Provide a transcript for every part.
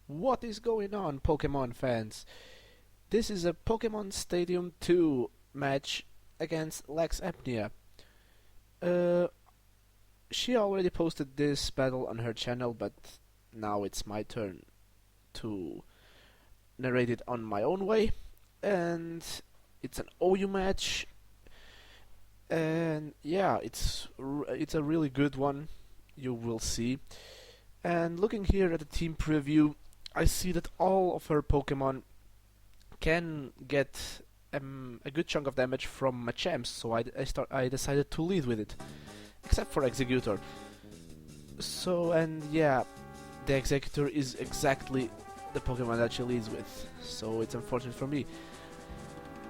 What is going on, Pokémon fans? This is a Pokémon Stadium 2 match against LexxApnea. Uh, she already posted this battle on her channel, but now it's my turn to narrate it on my own way. And it's an OU match, and yeah, it's a really good one. You will see. And looking here at the team preview, I see that all of her Pokemon can get a good chunk of damage from Machamps, so I decided to lead with it, except for Executor. So, and yeah, the Executor is exactly the Pokemon that she leads with, so it's unfortunate for me.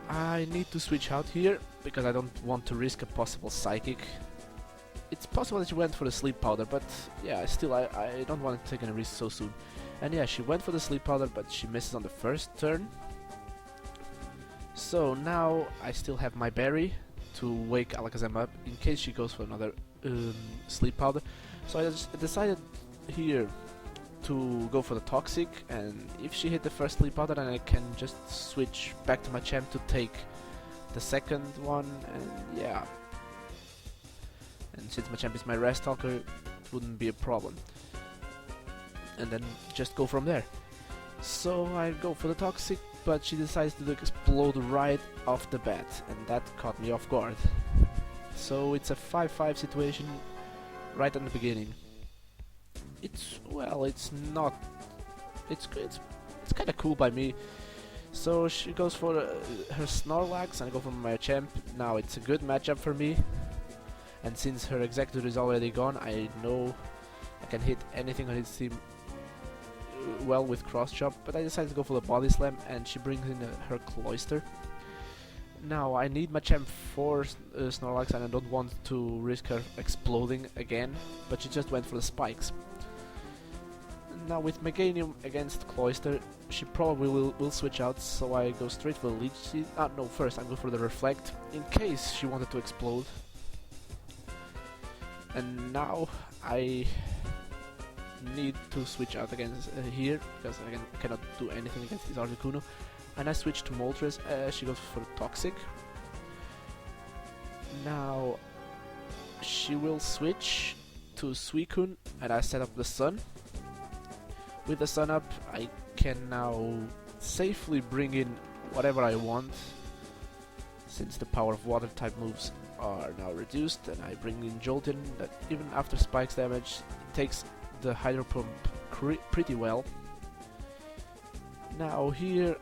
I need to switch out here, because I don't want to risk a possible Psychic. It's possible that she went for the Sleep Powder, but yeah, still I don't want to take any risk so soon. And yeah, she went for the Sleep Powder, but she misses on the first turn. So now I still have my Berry to wake Alakazam up in case she goes for another Sleep Powder. So I just decided here to go for the Toxic, and if she hit the first Sleep Powder, then I can just switch back to my champ to take the second one, and yeah. And since Machamp is my Rest Talker, it wouldn't be a problem. And then just go from there. So I go for the Toxic, but she decides to explode right off the bat, and that caught me off guard. So it's a 5-5 situation right in the beginning. It's not. It's kind of cool by me. So she goes for her Snorlax, and I go for my champ. Now it's a good matchup for me. And since her Executor is already gone, I know I can hit anything on his team well with Cross Chop, but I decided to go for the Body Slam, and she brings in her Cloyster. Now I need my champ for Snorlax, and I don't want to risk her exploding again, but she just went for the Spikes. Now with Meganium against Cloyster, she probably will switch out, so I go straight for the Leech Seed. No, first I go for the Reflect, in case she wanted to explode. And now I need to switch out against here, because I cannot do anything against this Articuno. And I switch to Moltres. She goes for Toxic. Now she will switch to Suicune, and I set up the Sun. With the Sun up, I can now safely bring in whatever I want, since the power of Water type moves are now reduced, and I bring in Jolteon that even after Spikes damage takes the Hydro Pump pretty well. Now here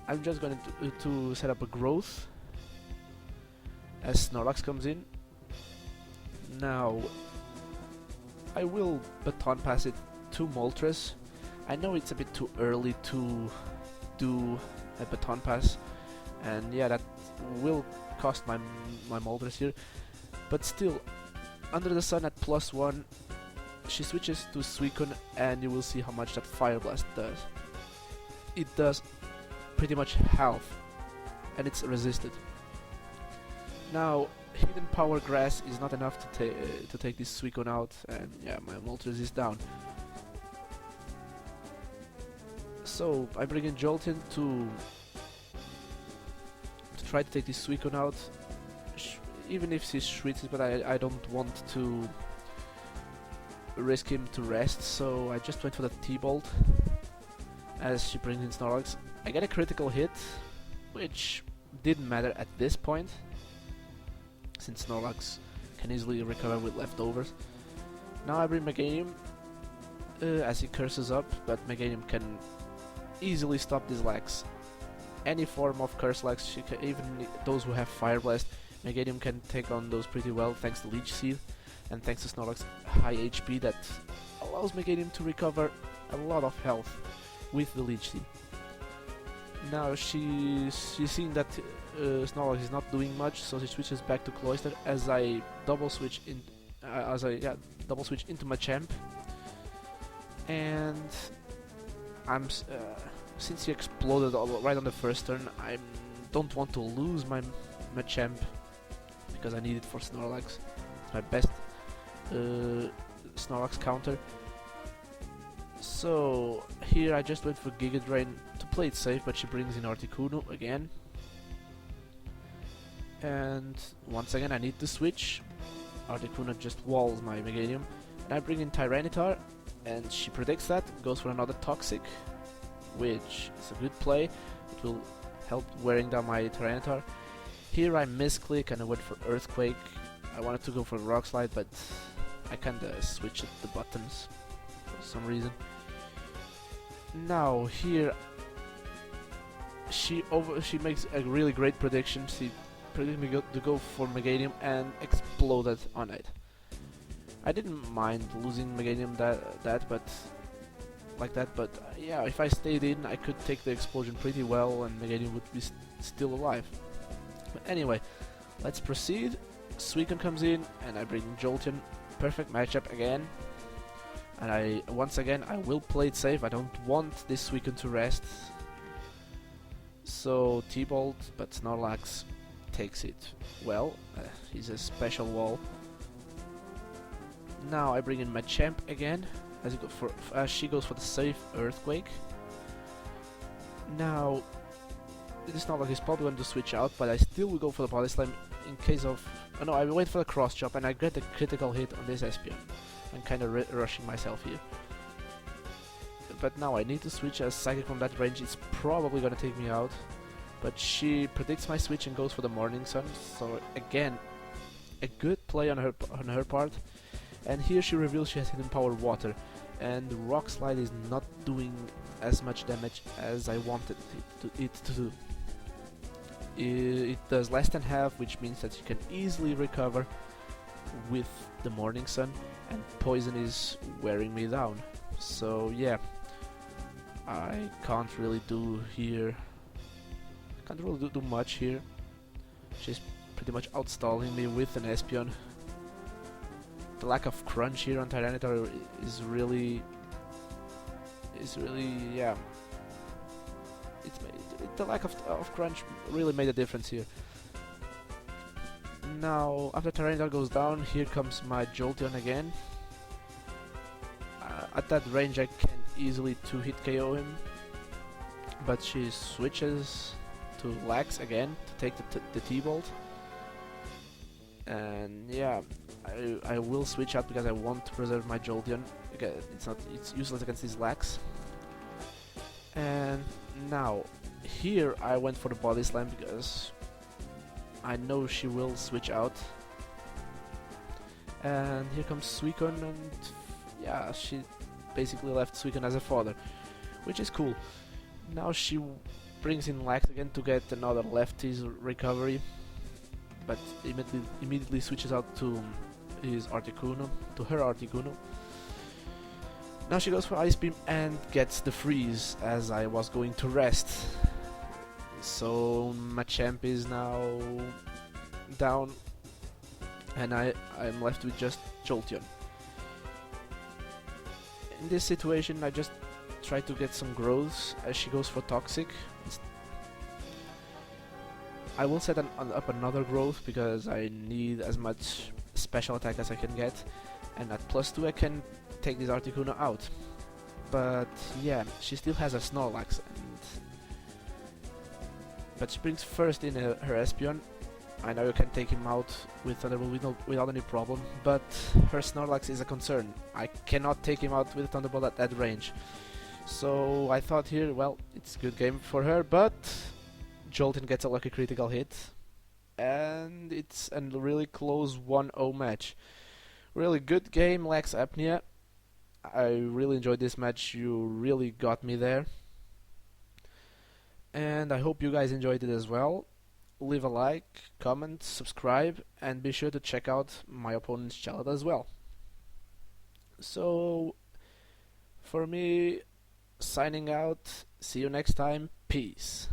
I'm just going to set up a Growth as Snorlax comes in. Now I will Baton Pass it to Moltres. I know it's a bit too early to do a Baton Pass, and yeah, that will cost my Moltres here, but still, under the Sun at +1, she switches to Suicune, and you will see how much that Fire Blast does. It does pretty much half, and it's resisted. Now, Hidden Power Grass is not enough to take this Suicune out, and yeah, my Moltres is down. So I bring in Jolteon to try to take this Suicune out, even if she's Shreeds, but I don't want to risk him to rest, so I just went for the T-Bolt as she brings in Snorlax. I get a critical hit, which didn't matter at this point, since Snorlax can easily recover with leftovers. Now I bring Meganium as he curses up, but Meganium can easily stop this Lax. Any form of Curse Lax, even those who have Fire Blast, Meganium can take on those pretty well thanks to Leech Seed, and thanks to Snorlax's high HP that allows Meganium to recover a lot of health with the Leech Seed. Now she's seeing that Snorlax is not doing much, so she switches back to Cloyster as I double switch into my champ, and since he exploded right on the first turn, I don't want to lose my champ, because I need it for Snorlax. It's my best Snorlax counter. So here I just went for Giga Drain to play it safe, but she brings in Articuno again. And once again I need to switch. Articuno just walls my Meganium. And I bring in Tyranitar, and she predicts that, goes for another Toxic, which is a good play. It will help wearing down my Tyranitar. Here I misclick and I went for Earthquake. I wanted to go for Rock Slide, but I kinda switched the buttons for some reason. Now here she makes a really great prediction. She predicted me to go for Meganium and exploded on it. I didn't mind losing Meganium but yeah, if I stayed in I could take the explosion pretty well and Meganium would be still alive. But anyway, let's proceed. Suicune comes in and I bring Jolteon. Perfect matchup again. And once again I will play it safe. I don't want this Suicune to rest. So T-Bolt, but Snorlax takes it well. He's a special wall. Now I bring in Machamp again as she goes for the safe Earthquake. Now it's not like he's probably going to switch out, but I still will go for the Body Slam in case of... Oh no, I will wait for the Cross Chop and I get the critical hit on this Espeon. I'm kinda rushing myself here. But now I need to switch as Psychic from that range. It's probably gonna take me out. But she predicts my switch and goes for the Morning Sun. So again, a good play on her part. And here she reveals she has Hidden Power Water. And Rock Slide is not doing as much damage as I wanted it to do. It does less than half, which means that she can easily recover with the Morning Sun, and Poison is wearing me down. So yeah, I can't really do much here. She's pretty much outstalling me with an Espeon. The lack of crunch here on Tyranitar is really yeah. The lack of crunch really made a difference here. Now, after Tyranitar goes down, here comes my Jolteon again. At that range I can easily 2-hit KO him, but she switches to Lex again to take the T-Bolt. And yeah, I will switch out because I want to preserve my Jolteon. It's useless against these Lex. And now, here I went for the Body Slam because I know she will switch out. And here comes Suicune, and yeah, she basically left Suicune as a fodder, which is cool. Now she brings in Lex again to get another lefty's recovery, but immediately switches out to his Articuno, to her Articuno. Now she goes for Ice Beam and gets the freeze as I was going to rest. So Machamp is now down and I'm left with just Jolteon. In this situation I just try to get some growths as she goes for Toxic. I will set up another growth because I need as much special attack as I can get, and at +2 I can take this Articuno out. But yeah, she still has a Snorlax, but she brings first in her Espeon. I know you can take him out with Thunderbolt without any problem, but her Snorlax is a concern. I cannot take him out with Thunderbolt at that range. So I thought here, well, it's a good game for her, but Jolteon gets a lucky critical hit, and it's a really close 1-0 match. Really good game, LexxApnea. I really enjoyed this match, you really got me there. And I hope you guys enjoyed it as well. Leave a like, comment, subscribe, and be sure to check out my opponent's channel as well. So, for me, signing out, see you next time, peace.